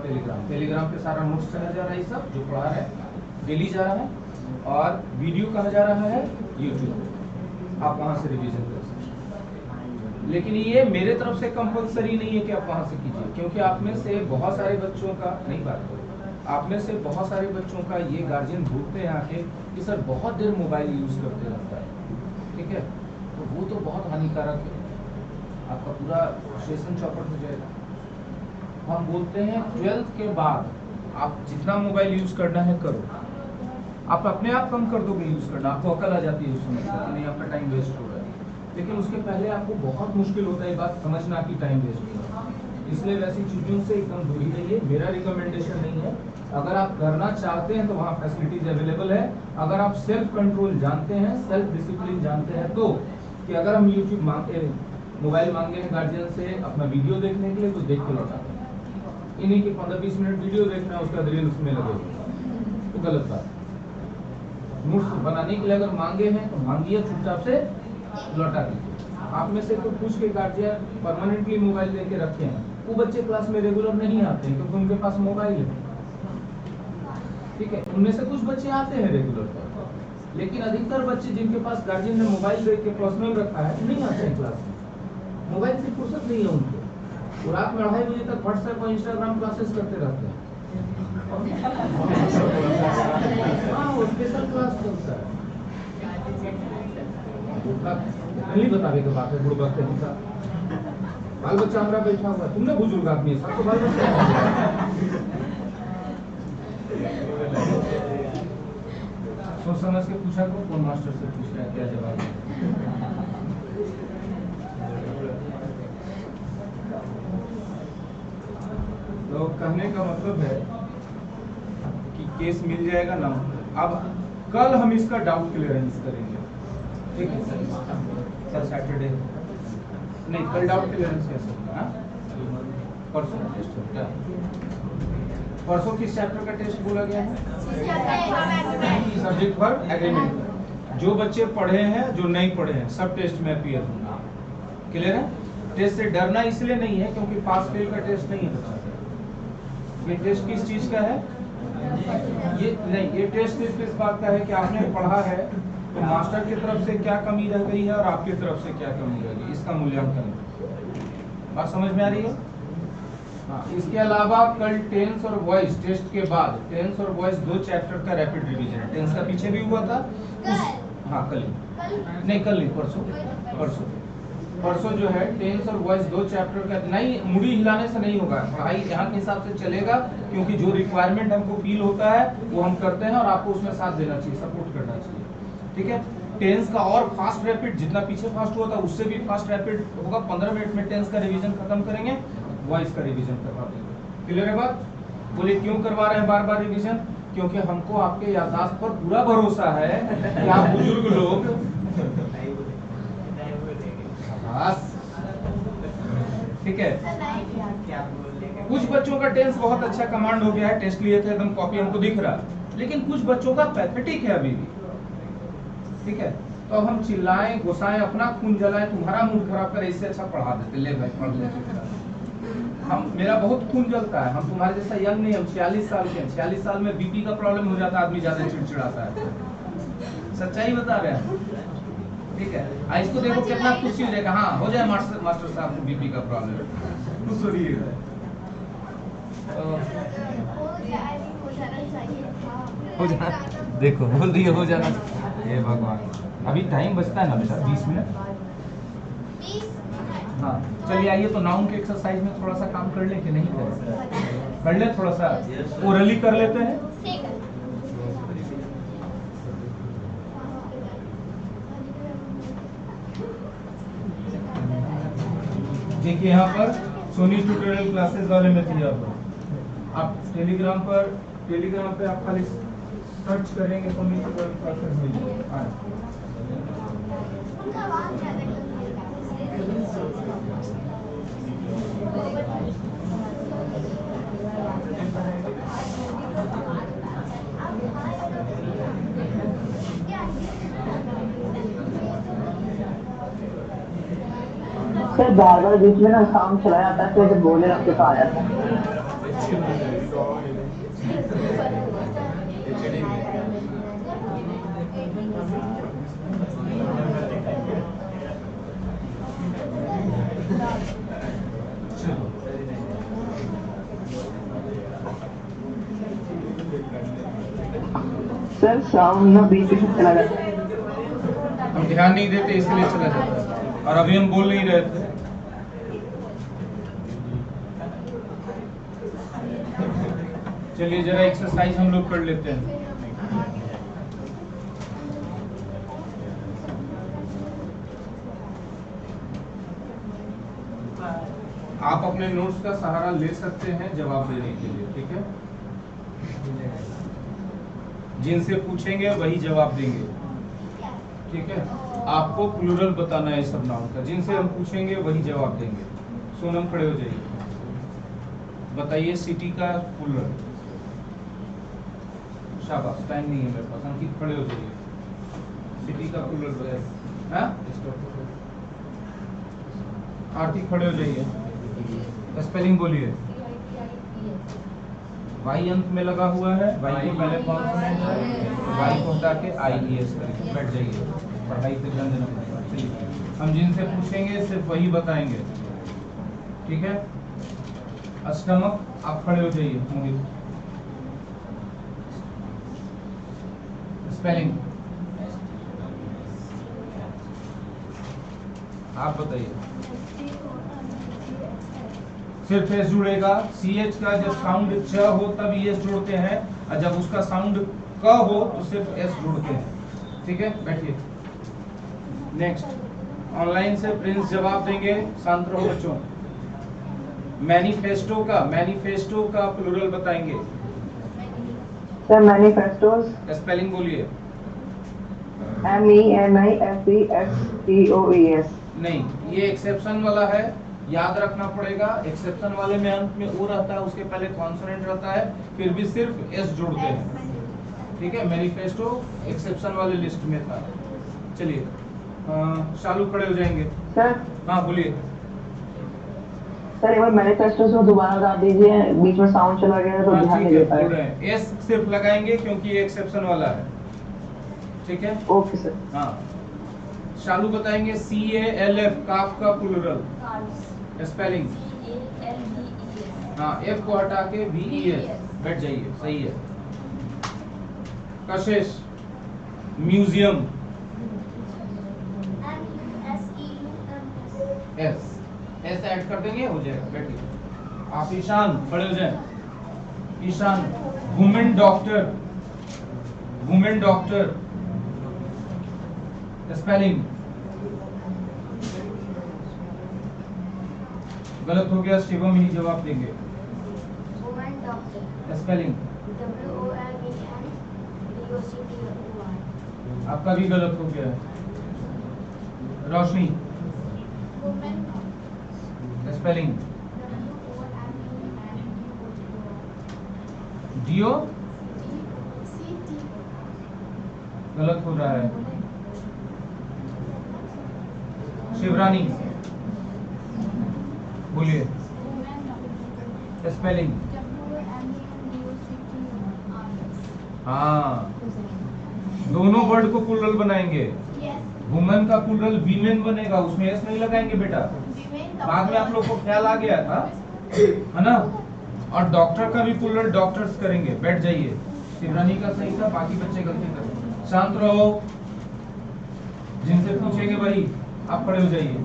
टेलीग्राम पे सारा नोट्स चला जा रहा है, ये सब जो पढ़ा है डेली जा रहा है। और वीडियो कहाँ जा रहा है? यूट्यूब, आप वहां से रिवीजन कर सकते हैं। लेकिन ये मेरे तरफ से कंपलसरी नहीं है कि आप वहां से कीजिए, क्योंकि आप में से बहुत सारे बच्चों का, नहीं बात करो, आप में से बहुत सारे बच्चों का ये गार्जियन ढूंढते हैं आके कि सर बहुत देर मोबाइल यूज करते रहता है, ठीक है? तो वो तो बहुत हानिकारक है, आपका पूरा सेशन चौपट हो जाएगा। हम बोलते हैं 12th के बाद आप जितना मोबाइल यूज करना है करो, आप अपने आप कम कर दोगे यूज करना, आपको अकल आ जाती है उस समय कि नहीं आपका टाइम वेस्ट हो रहा है। लेकिन उसके पहले आपको बहुत मुश्किल होता है बात समझना कि टाइम वेस्ट हो रहा है। इसलिए वैसी चीजों से एकदम दूर ही रहिए, मेरा रिकमेंडेशन नहीं है। अगर आप करना चाहते हैं तो वहाँ फैसिलिटीज अवेलेबल है। अगर आप सेल्फ कंट्रोल जानते हैं, सेल्फ डिसिप्लिन जानते हैं, तो कि अगर हम यूट्यूब मांगे, मोबाइल मांगे हैं गार्जियन से अपना वीडियो देखने के लिए, तो देख के लौटाते हैं। इन्हीं के 15-20 मिनट वीडियो देखना है, उसका रील्स में लगे, तो गलत बात। नोट्स बनाने के लिए अगर मांगे हैं तो मांगिए, चुपचाप से लौटा दीजिए। आप में से तो कुछ के गार्जियन परमानेंटली मोबाइल लेके रखे हैं, वो बच्चे क्लास में रेगुलर नहीं आते हैं क्योंकि उनके पास मोबाइल है, ठीक है? उनमें से कुछ बच्चे आते हैं रेगुलर पर, लेकिन अधिकतर बच्चे जिनके पास गार्जियन ने मोबाइल देख के पर्सनल रखा है नहीं आते हैं क्लास में। मोबाइल से फुर्सत नहीं है उनको, वो रात में 2:30 बजे तक व्हाट्सएप और इंस्टाग्राम क्लासेस करते रहते हैं। हाँ, वो स्पेशल क्लास चलता है, नहीं बतावे के बात है। बुढ़ वक्त है, बाल बच्चा हमारा बैठा हुआ है, तुमने बुजुर्ग आदमी है, सबको बाल बच्चा सोच समझ के पूछा करो, कौन मास्टर से पूछ रहा है, क्या जवाब है। तो कहने का मतलब है कि केस मिल जाएगा ना। अब कल हम इसका डाउट क्लियरेंस करेंगे, ठीक है सर? सैटरडे नहीं, कल डाउट क्लियरेंस कैसे होगा? परसों का टेस्ट होगा। परसों किस चैप्टर का टेस्ट बोला गया है? Subject verb agreement. जो बच्चे पढ़े हैं, जो नहीं पढ़े हैं, सब टेस्ट में अपीयर होंगे। क्लियर है? टेस्ट से डरना इसलिए नहीं है क्योंकि पास फेल का टेस्ट नहीं है बच्चा। ये टेस्ट किस चीज का है? ये नहीं, ये टेस्ट इस बात का है कि आपने पढ़ा है तो मास्टर की तरफ से क्या कमी रह गई है और आपकी तरफ से क्या कमी रह गई, इसका मूल्यांकन। बात समझ में आ रही है? हाँ, इसके अलावा कल टेंस और वॉइस टेस्ट के बाद टेंस और वॉइस 2 चैप्टर का रैपिड रिवीजन है। टेंस का पीछे भी हुआ था हाँ कल नहीं, कल नहीं, परसों जो है टेंस और वॉइस 2 चैप्टर का नहीं, मुड़ी हिलाने से नहीं होगा, पढ़ाई यहाँ के हिसाब से चलेगा, क्योंकि जो रिक्वायरमेंट हमको फील होता है वो हम करते हैं और आपको उसमें साथ देना चाहिए, सपोर्ट करना चाहिए, ठीक है। टेंस का और फास्ट रैपिड, जितना पीछे फास्ट हुआ था उससे भी फास्ट रैपिड होगा। 15 मिनट में टेंस का रिवीजन खत्म करेंगे, वॉइस का रिवीजन करवा देंगे। क्लियर है बात? बोलिए क्यों करवा रहे हैं बार बार रिवीजन? क्योंकि हमको आपके याददाश्त पर पूरा भरोसा है कि आप बुजुर्ग लोग ठीक है। कुछ बच्चों का टेंस बहुत अच्छा कमांड हो गया है, टेस्ट लिए थे एकदम कॉपी हमको दिख रहा, लेकिन कुछ बच्चों का पैथेटिक है अभी भी, ठीक है। तो अब हम चिल्लाएं गुस्साएं अपना खून जलाएं, तुम्हारा मूड खराब करे, इससे अच्छा पढ़ा देते, ले भाई पढ़ ले। हम मेरा बहुत खून जलता है, हम तुम्हारे जैसा यंग नहीं, हम 46 साल के हैं। 46 साल में बीपी का प्रॉब्लम हो जाता है, आदमी ज्यादा चिड़चिड़ाता है, सच्चाई बता रहे हैं, ठीक है। इसको देखो कितना खुशी हो जाएगा, हाँ हो जाए मास्टर साहब को बीपी का प्रॉब्लम, खुश हो रही है। हो जाना, देखो बोल रही है हो जाना, हे भगवान। अभी टाइम बचता है ना बेटा, 20 मिनट। हाँ चलिए आइए, तो नाउन के एक्सरसाइज में थोड़ा सा काम कर ले कि नहीं करें? कर ले, थोड़ा सा ओरली कर लेते हैं। देखिए यहाँ पर सोनी ट्यूटोरियल क्लासेस वाले में थी, आप टेलीग्राम पे आप खाली सर्च करेंगे सोनी ट्यूटोरियल क्लासेस में। सर बार बार बीच में ना साउंड चला जाता है, तो जब बोले लगते तो आ जाता है। सर साउंड ना बीच में चला जाता है, हम ध्यान नहीं देते इसलिए चला जाता है, और अभी हम बोल नहीं रहे थे। चलिए जरा एक्सरसाइज हम लोग कर लेते हैं। आप अपने नोट्स का सहारा ले सकते हैं जवाब देने के लिए, ठीक है। जिनसे पूछेंगे वही जवाब देंगे, ठीक है। आपको प्लूरल बताना है सब नाउन का, जिनसे हम पूछेंगे वही जवाब देंगे। सोनम खड़े हो जाइए, बताइए सिटी का प्लूरल। शाबाश, टाइम नहीं है मेरे पास, अंकित खड़े हो जाइए, सिटी का प्लूरल बताइए। हाँ आरती खड़े हो जाइए, स्पेलिंग बोलिए। वाई अंत में लगा हुआ है, वाई के पहले कॉन्सोनेंट है, वाई को हटा के IES करके बैठ जाइए, पढ़ाई पे ध्यान देना पड़ेगा। चलिए हम जिनसे पूछेंगे सिर्फ वही बताएंगे, ठीक है। अष्टमक आप खड़े हो जाइए, मोहित। स्पेलिंग आप बताइए। सिर्फ एस जुड़ेगा, CH का जब साउंड च हो तब ES जोड़ते हैं, और जब उसका साउंड क हो तो सिर्फ S जोड़ते हैं, ठीक है। बैठिए। नेक्स्ट ऑनलाइन से प्रिंस जवाब देंगे, शांत रहो बच्चों। मैनिफेस्टो का प्लूरल बताएंगे। सर मैनिफेस्टोस स्पेलिंग बोलिए। MENIFESTOES। नहीं, ये एक्सेप्शन वाला है, याद रखना पड़ेगा। एक्सेप्शन वाले में अंत में ओ रहता है, उसके पहले कॉन्सोनेंट रहता है, फिर भी सिर्फ एस जोड़ते हैं, ठीक है। मैनिफेस्टो एक्सेप्शन वाले लिस्ट में था। चलिए शालू खड़े हो जाएंगे। सर हाँ बोलिए। सर एक बार मैनिफेस्टोस को दोबारा बता दीजिए, बीच में साउंड चला गया तो ध्यान नहीं दे पाए। एस सिर्फ लगाएंगे क्योंकि ये एक्सेप्शन वाला है, ठीक है? Okay sir. हाँ, शालू बताएंगे CALF काफ का प्लूरल स्पेलिंग। हाँ, F को हटा के VES, बैठ जाइए, सही है। कशिश म्यूजियम S ऐड कर देंगे, हो जाएगा, बैठिए। आप ईशान खड़े हो जाए। ईशान वुमेन डॉक्टर स्पेलिंग गलत हो गया, शिवम ही जवाब देंगे। स्पेलिंग आपका भी गलत हो गया है। रोशनी स्पेलिंग डियो गलत हो रहा है। शिवरानी बोलिए स्पेलिंग। हाँ, दोनों वर्ड को प्लूरल बनाएंगे। वुमेन का प्लूरल वीमेन बनेगा, उसमें एस नहीं लगाएंगे बेटा। बाद में आप लोग को ख्याल आ गया था, है ना? और डॉक्टर का भी प्लूरल डॉक्टर्स करेंगे। बैठ जाइए। शिवरानी का सही था, बाकी बच्चे गलती कर। शांत रहो, जिनसे पूछेंगे भाई आप खड़े हो जाइए।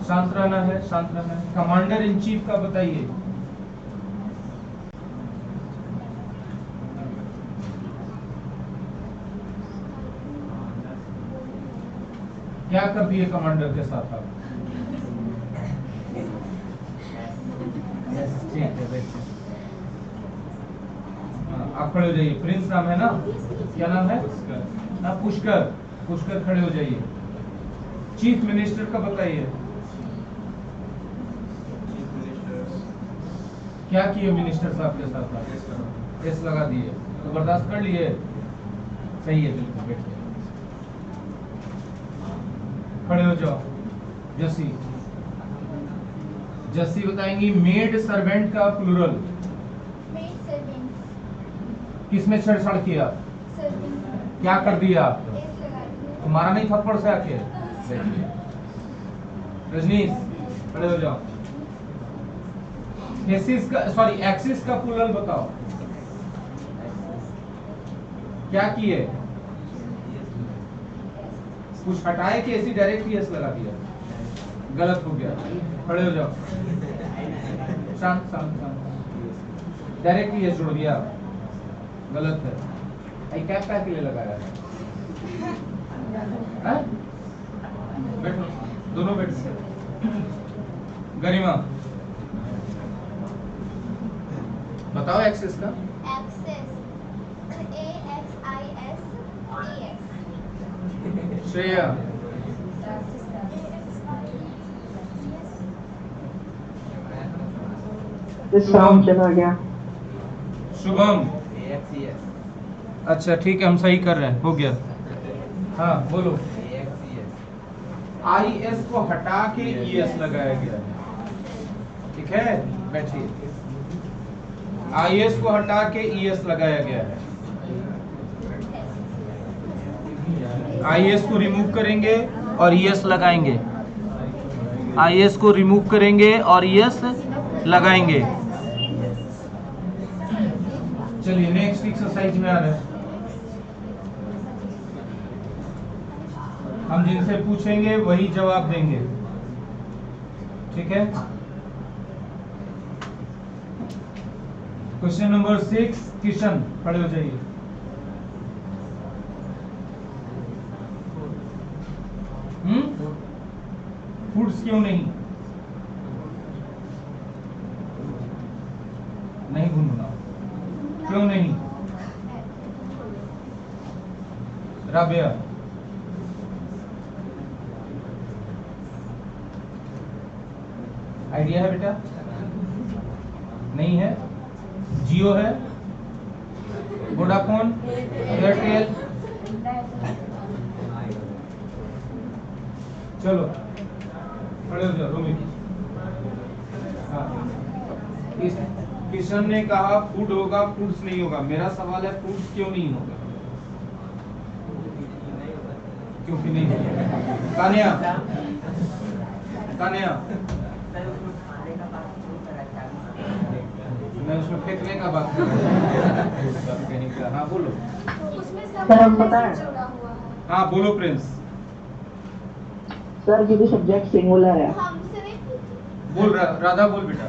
शांत रहना है, शांत रहना है। कमांडर इन चीफ का बताइए। क्या कर दिए कमांडर के साथ आप? ठीक है, बैठिए। आप खड़े हो जाइए। प्रिंस नाम है ना? क्या नाम है? पुष्कर। पुष्कर खड़े हो जाइए। चीफ मिनिस्टर का बताइए। क्या किए मिनिस्टर साहब के साथ? एस लगा दिए, तो बर्दाश्त कर लिए। सही है, बिल्कुल। बैठिए, खड़े हो जाओ। जस्सी बताएंगी मेड सर्वेंट का प्लूरल। किसमें छेड़छाड़ किया? क्या कर दिया? तुम्हारा नहीं थप्पड़ से आके। रजनीश खड़े हो जाओ। एक्सिस का प्लूरल बताओ। क्या किए? कुछ हटाए कि ऐसी डायरेक्ट यस लगा दिया? गलत हो गया, खड़े हो जाओ। शांत शांत शांत। डायरेक्ट यस जोड़ दिया, गलत है। कैप का के लिए लगाया है? बैठो, दोनों बैठ से। गरिमा बताओ एक्सेस का। श्रेया साउंड चला गया। शुभम अच्छा ठीक है, हम सही कर रहे हैं, हो गया। हाँ बोलो। IS को हटा के ES लगाया गया है, ठीक है? बैठिए। IS को हटा के ES लगाया गया है। IS को रिमूव करेंगे और ES लगाएंगे। IS को रिमूव करेंगे और ES लगाएंगे। चलिए नेक्स्ट एक्सरसाइज में आ रहे हैं। हम जिनसे पूछेंगे वही जवाब देंगे, ठीक है? क्वेश्चन नंबर 6, किशन खड़े हो जाइए। फूड्स क्यों नहीं घूमना? क्यों नहीं? राबिया आइडिया है बेटा? नहीं है? जियो है, वोडाफोन, एयरटेल। चलो खड़े हो जाओ। रोमित किशन ने कहा फूड होगा, फूड्स नहीं होगा। मेरा सवाल है फूड्स क्यों नहीं होगा? क्योंकि नहीं है। तानिया, तानिया, मैं उसमें फेंकने का बात कर रहा हूँ कहीं का। हाँ बोलो। उसमें सर, हम बताएं? जुड़ा हुआ है। हाँ बोलो प्रिंस। सर क्योंकि सब्जेक्ट सिंगुलर है। हमसे नहीं बोल राधा बोल बेटा।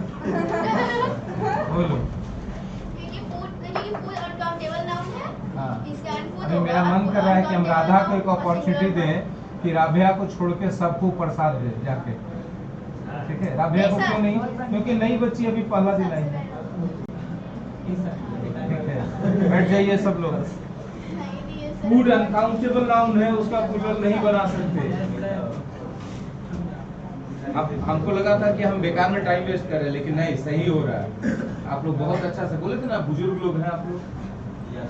बोलो। क्योंकि फूड अनकाउंटेबल नाउन है। हाँ। इसका फूड अभी मेरा मन कर रहा है कि हम राधा को एक अपॉर्चुनिटी दें कि राभिया को छोड़ के सबको प्रसाद दे जाके। ठीक है, राभिया को क्यों नहीं? क्योंकि नई बच्ची अभी पहला दिन आई है। ठीक है, बैठ जाइए सब लोग। फूड अनकाउंटेबल नाउन है, उसका प्लूरल नहीं बना सकते। अब हमको लगा था कि हम बेकार में टाइम वेस्ट कर रहे हैं, लेकिन नहीं, सही हो रहा है। आप लोग बहुत अच्छा से बोले थे ना, बुजुर्ग लोग हैं आप लोग,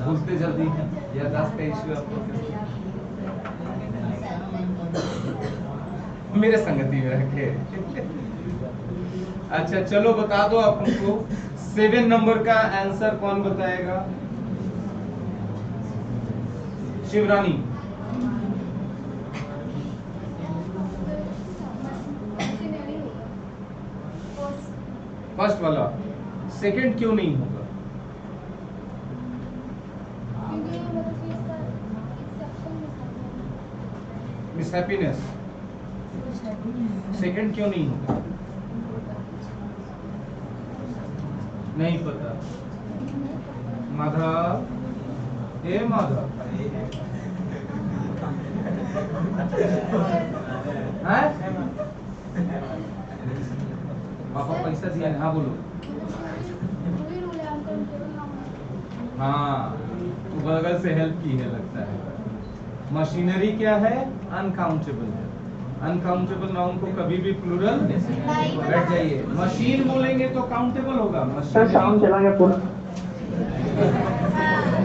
बोलते जल्दी हैं, याददाश्त का इश्यू आप लोग। मेरे संगति में रखे। अच्छा चलो बता दो आप हमको 7 नंबर का आंसर कौन बताएगा? शिवरानी। फर्स्ट वाला। सेकंड क्यों नहीं होगा? Miss happiness. सेकंड क्यों नहीं होगा? नहीं पता। माधव, ए माधव, हैं? पापा पैसा दिया है? हाँ बोलो। हाँ, तो बगल से हेल्प की है लगता है। मशीनरी क्या है? अनकाउंटेबल है। अनकाउंटेबल नाउन को कभी भी प्लूरल। बैठ जाइए। मशीन बोलेंगे तो काउंटेबल होगा। सर साउंड चला गया पूरा।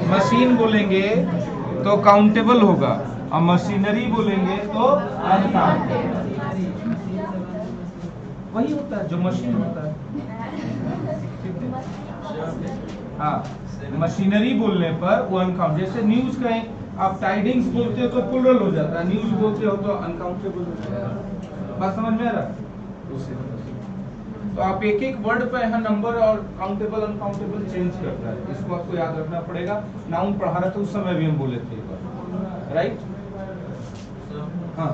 मशीन बोलेंगे तो काउंटेबल होगा और मशीनरी बोलेंगे तो अनकाउंटेबल। वही होता है जो मशीन होता है। ठीक है, हाँ, मशीनरी बोलने पर वो अनकाउंट। जैसे न्यूज कहें आप, टाइडिंग्स बोलते हो तो प्लूरल हो जाता है, न्यूज बोलते हो तो अनकाउंटेबल हो जाता है। बात समझ में आ रहा है? तो आप एक एक वर्ड पे यहाँ नंबर और काउंटेबल अनकाउंटेबल चेंज करता है, इसको आपको याद रखना पड़ेगा। नाउन पढ़ा रहे थे उस समय भी हम बोले थे, राइट? हाँ,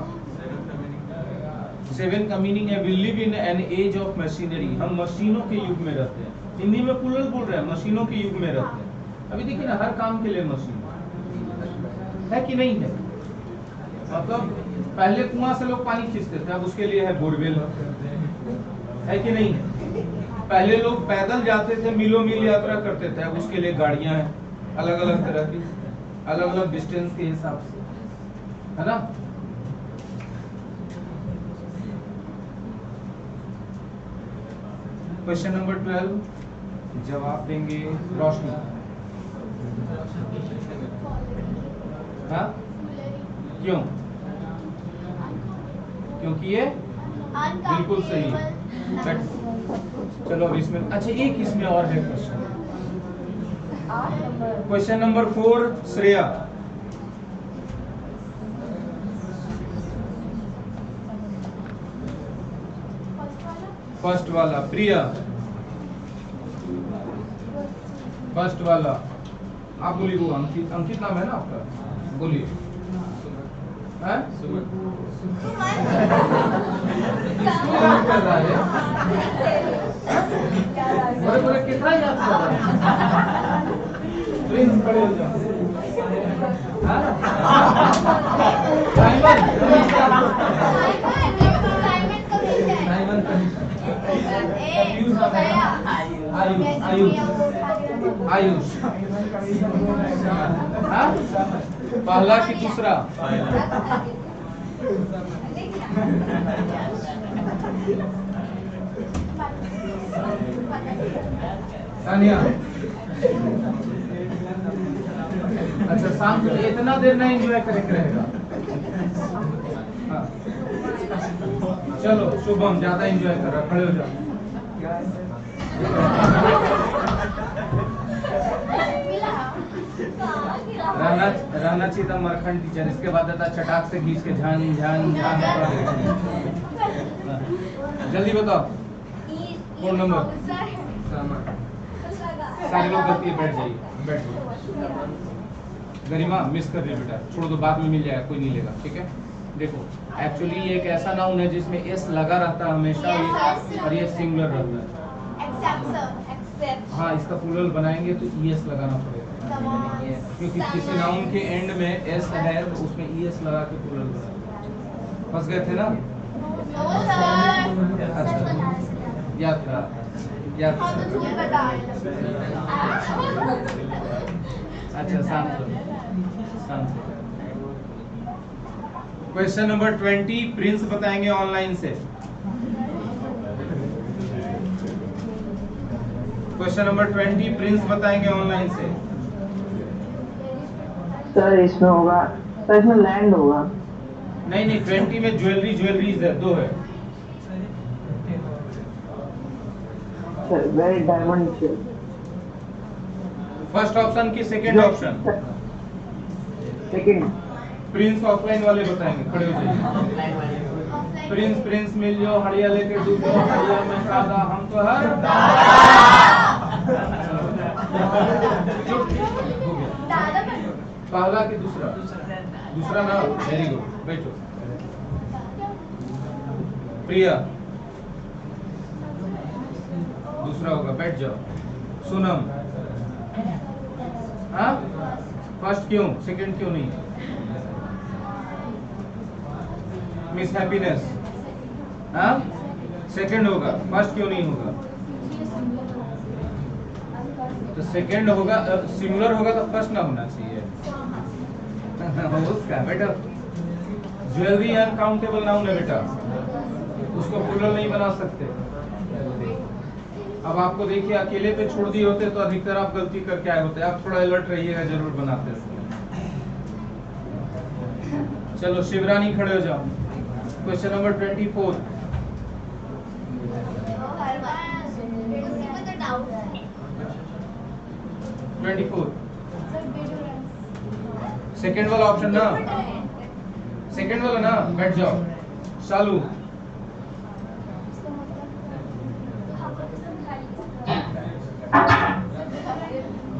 7 का मीनिंग है we live in an age of machinery. हम मशीनों के युग में रहते हैं। हिंदी में प्लूरल बोल रहे हैं, मशीनों के युग में रहते हैं। अभी देखिए ना, हर काम के लिए मशीन है कि नहीं है? मतलब पहले कुआं से लोग पानी खींचते थे, अब उसके लिए है बोरवेल, है कि नहीं है? पहले लोग पैदल जाते थे, मीलों मील यात्रा करते थे, अब उसके लिए गाड़ियां हैं, अलग अलग तरह की, अलग अलग डिस्टेंस के हिसाब से, है ना? क्वेश्चन नंबर 12 जवाब देंगे रोशनी। हाँ, क्यों? क्योंकि ये बिल्कुल सही है। चलो अब इसमें, अच्छा एक इसमें और है question. Question number 4 Shreya. First वाला प्रिया। फर्स्ट वाला आप बोलिए। वो अंकित, अंकित नाम है ना आपका? बोलिए। बड़े बड़े कितना याद कर रहा है? प्रिंस खड़े हो जाओ। आयुष पहला कि दूसरा? तानिया। अच्छा, शाम को इतना देर नहीं एंजॉय करेंगे रहेगा। हाँ। चलो शुभम ज्यादा एंजॉय कर रहा, खड़े हो जाओ। रहना चाहिए था मरखंड टीचर, इसके बाद आता चटाक से खींच के झान झान झान। जल्दी बताओ फोन नंबर। सारे लोग गलती है, बैठ जाइए, बैठ जाइए। गरिमा मिस कर रही बेटा, छोड़ दो, बाद में मिल जाएगा, कोई नहीं लेगा, ठीक है। देखो एक्चुअली ये एक ऐसा नाउन है जिसमें एस लगा रहता है हमेशा, और ये सिंगुलर रहता है। हाँ, इसका प्लूरल बनाएंगे तो ईएस लगाना पड़ेगा, क्योंकि किसी नाउन के एंड में एस है तो उसमें ईएस लगा के प्लूरल बनाएंगे। फंस गए थे ना? याद था, याद था। अच्छा शांत शांत। क्वेश्चन नंबर 20 प्रिंस बताएंगे ऑनलाइन से। क्वेश्चन नंबर 20 प्रिंस बताएंगे ऑनलाइन से। सर इसमें होगा, सर इसमें लैंड होगा। नहीं नहीं, 20 में ज्वेलरी ज्वेलरीज है, दो है। Sir very diamond. First option की second option? Second. Prince offline वाले बताएंगे, खड़े हो जाइए। प्रिंस प्रिंस मिल जाओ, हड़िया लेके डूबो, हड़िया में सादा हम तो हर पहला कि दूसरा? दूसरा ना, वेरी गुड, बैठो। प्रिया दूसरा होगा, बैठ जाओ। सोनम, हाँ फर्स्ट क्यों, सेकंड क्यों नहीं? मिस हैप्पीनेस, हाँ सेकंड होगा, फर्स्ट क्यों नहीं होगा? तो सेकंड होगा, सिंगुलर होगा तो फर्स्ट ना होना चाहिए। उसका बेटा ज्वेलरी अनकाउंटेबल नाउन है बेटा, उसको प्लूरल नहीं बना सकते। अब आपको देखिए अकेले पे छोड़ दिए होते तो अधिकतर आप गलती करके आए होते। आप थोड़ा अलर्ट रहिएगा, जरूर बनाते। चलो शिवरानी खड़े हो जाओ। Question number 24। सेकेंड वाला ऑप्शन ना, सेकेंड वाला ना, बैठ जाओ। शालू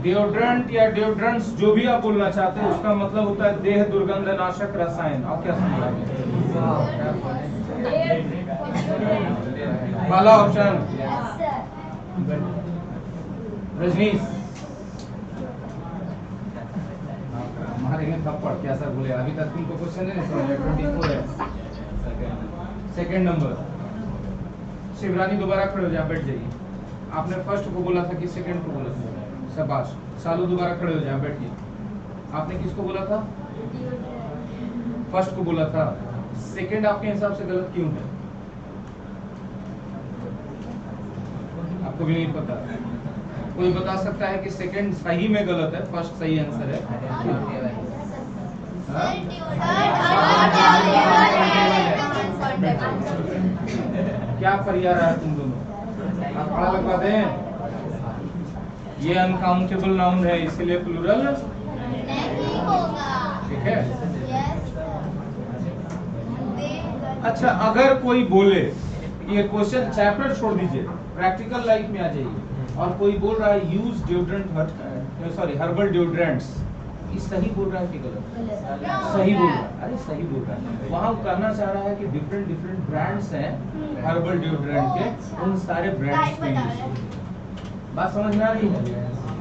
डिओड्रेंट या डिओड्रेंट्स जो भी आप बोलना चाहते हैं, उसका मतलब होता है देह दुर्गंध नाशक रसायन। आप क्या समझा? पहला ऑप्शन रजनीश, मारेंगे थप्पड़, क्या सर बोले? अभी तक तुमको क्वेश्चन नहीं समझ। 24 है सेकंड नंबर। शिवरानी दोबारा खड़े हो जाए, बैठ जाइए। आपने फर्स्ट को बोला था कि सेकंड को बोला था? शाबाश। सालू दोबारा खड़े हो जाए, बैठिए। आपने किसको बोला था? फर्स्ट को बोला था। सेकंड आपके हिसाब से गलत क्यों है? आपको भी नहीं पता? कोई बता सकता है कि सेकंड सही में गलत है, फर्स्ट सही आंसर है? क्या फरिया रहा है तुम दोनों? आप खड़ा लगवा दें। ये अनकाउंटेबल नाउन है, इसलिए प्लूरल नहीं होगा, ठीक है। yes. अच्छा, अगर कोई बोले, ये क्वेश्चन चैप्टर छोड़ दीजिए, प्रैक्टिकल लाइफ में आ जाइए, और कोई बोल रहा है use deodorant, sorry herbal deodorants, ये सही बोल रहा है कि गलत? सही बोल रहा है। अरे सही बोल रहा है। वहाँ कहना चाह रहा है कि डिफरेंट डिफरेंट ब्रांड्स हैं हर्बल डिओड्रेंट के, उन सारे ब्रांड्स के बात समझ में आ रही है?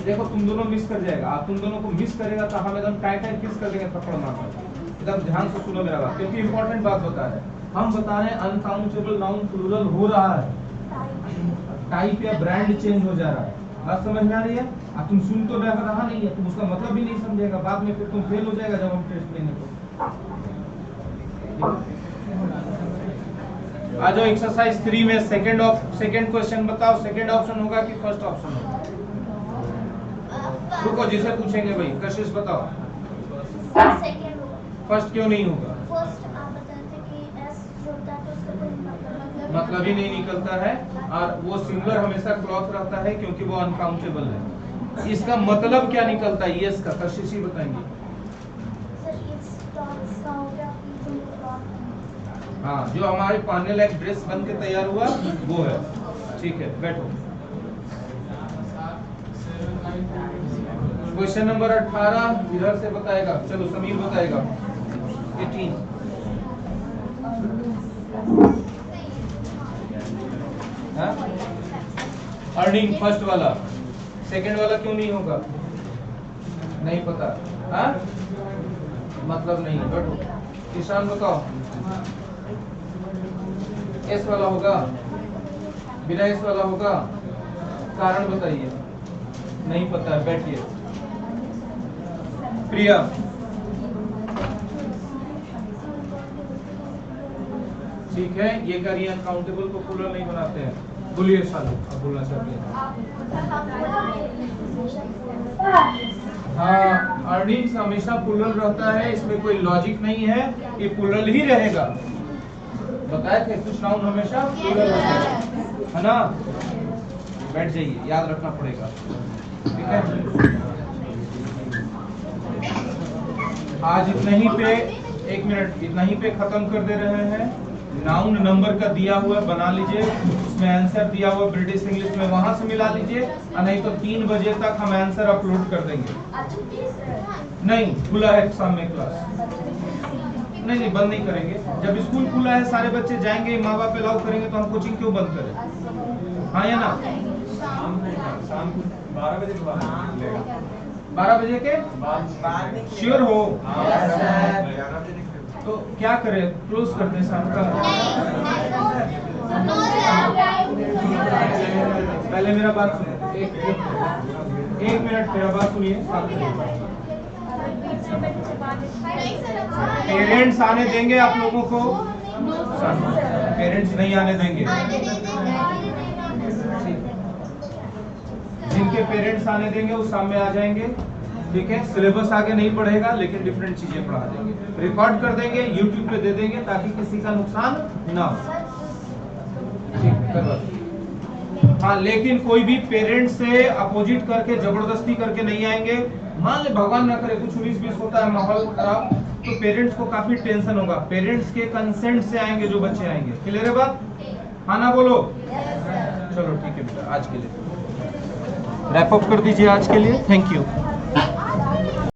देखो तुम दोनों मिस कर जाएगा, आप तुम दोनों को मिस करेगा तो हम एकदम टाइट टाइट किस कर देंगे, थप्पड़ मारना। एकदम ध्यान से सुनो मेरा बात, क्योंकि इंपॉर्टेंट बात बता रहे हैं। हम बता रहे हैं अनकाउंटेबल नाउन प्लूरल हो रहा है, टाइप या ब्रांड चेंज हो जा रहा है। बात समझ में आ रही है? अब तुम सुन तो रहा नहीं है, तुम उसका मतलब भी नहीं समझेगा, बाद में फिर तुम फेल हो जाएगा जब हम टेस्ट लेंगे तो। आ जाओ एक्सरसाइज 3 में सेकंड क्वेश्चन बताओ, सेकंड ऑप्शन होगा कि फर्स्ट ऑप्शन होगा? रुको, जिसे पूछेंगे भाई, कशिश बताओ। फर्स्ट क्यों नहीं होगा? मतलब ही नहीं निकलता है, और वो सिंगुलर हमेशा क्लॉथ रहता है क्योंकि वो अनकाउंटेबल है। इसका मतलब क्या निकलता है? यस का कशिश ही बताएंगे। हाँ, जो हमारे पहनने लायक ड्रेस बन के तैयार हुआ वो है। ठीक है, बैठो। क्वेश्चन नंबर 18 इधर से बताएगा। चलो समीर बताएगा। 18 अर्निंग फर्स्ट वाला, सेकंड वाला क्यों नहीं होगा? नहीं पता। हाँ, मतलब नहीं है। बैठो। किसान बताओ। एस वाला होगा, बिना एस वाला होगा? कारण बताइए। नहीं पता है, बैठिए। प्रिया, ठीक है, ये करिए। अनकाउंटेबल को प्लूरल नहीं बनाते हैं। बोलिए सालू, अब बोलना चाहते हैं। हाँ, अर्निंग्स हमेशा प्लूरल रहता है, इसमें कोई लॉजिक नहीं है, ये प्लूरल ही रहेगा। बताए थे कुछ नाउन हमेशा प्लूरल रहता है ना। बैठ जाइए, याद रखना पड़ेगा। ठीक है, आज इतना ही पे, 1 मिनट, इतना ही पे खत्म कर दे रहे हैं। नाउन नंबर का दिया हुआ बना लीजिए, उसमें आंसर दिया हुआ ब्रिटिश इंग्लिश में वहां से मिला लीजिए, और नहीं तो 3 बजे तक हम आंसर अपलोड कर देंगे। नहीं, खुला है शाम में क्लास। नहीं, बंद नहीं करेंगे। जब स्कूल खुला है, सारे बच्चे जाएंगे, माँ बाप अलाउ करेंगे, तो हम कोचिंग क्यों बंद करें? हाँ या ना? शाम को 12 बजे के बाद। 12 बजे के श्योर हो? तो क्या करें, क्लोज कर दें शाम का? पहले मेरा बात सुनिए, एक मिनट मेरा बात सुनिए। पेरेंट्स आने देंगे आप लोगों को? पेरेंट्स नहीं आने देंगे। जिनके पेरेंट्स आने देंगे वो सामने आ जाएंगे। ठीक है, सिलेबस आगे नहीं बढ़ेगा, लेकिन डिफरेंट चीजें पढ़ा देंगे, रिकॉर्ड कर देंगे, यूट्यूब पे दे देंगे, ताकि किसी का नुकसान ना हो। ठीक है, हाँ, लेकिन कोई भी पेरेंट्स से अपोजिट करके, जबरदस्ती करके नहीं आएंगे। मान ले भगवान ना करे कुछ 19-20 होता है, माहौल खराब, तो पेरेंट्स को काफी टेंशन होगा। पेरेंट्स के कंसेंट से आएंगे जो बच्चे आएंगे। क्लियर है बात? हाँ ना बोलो? चलो ठीक है बेटा, आज के लिए रैप अप कर दीजिए। आज के लिए थैंक यू।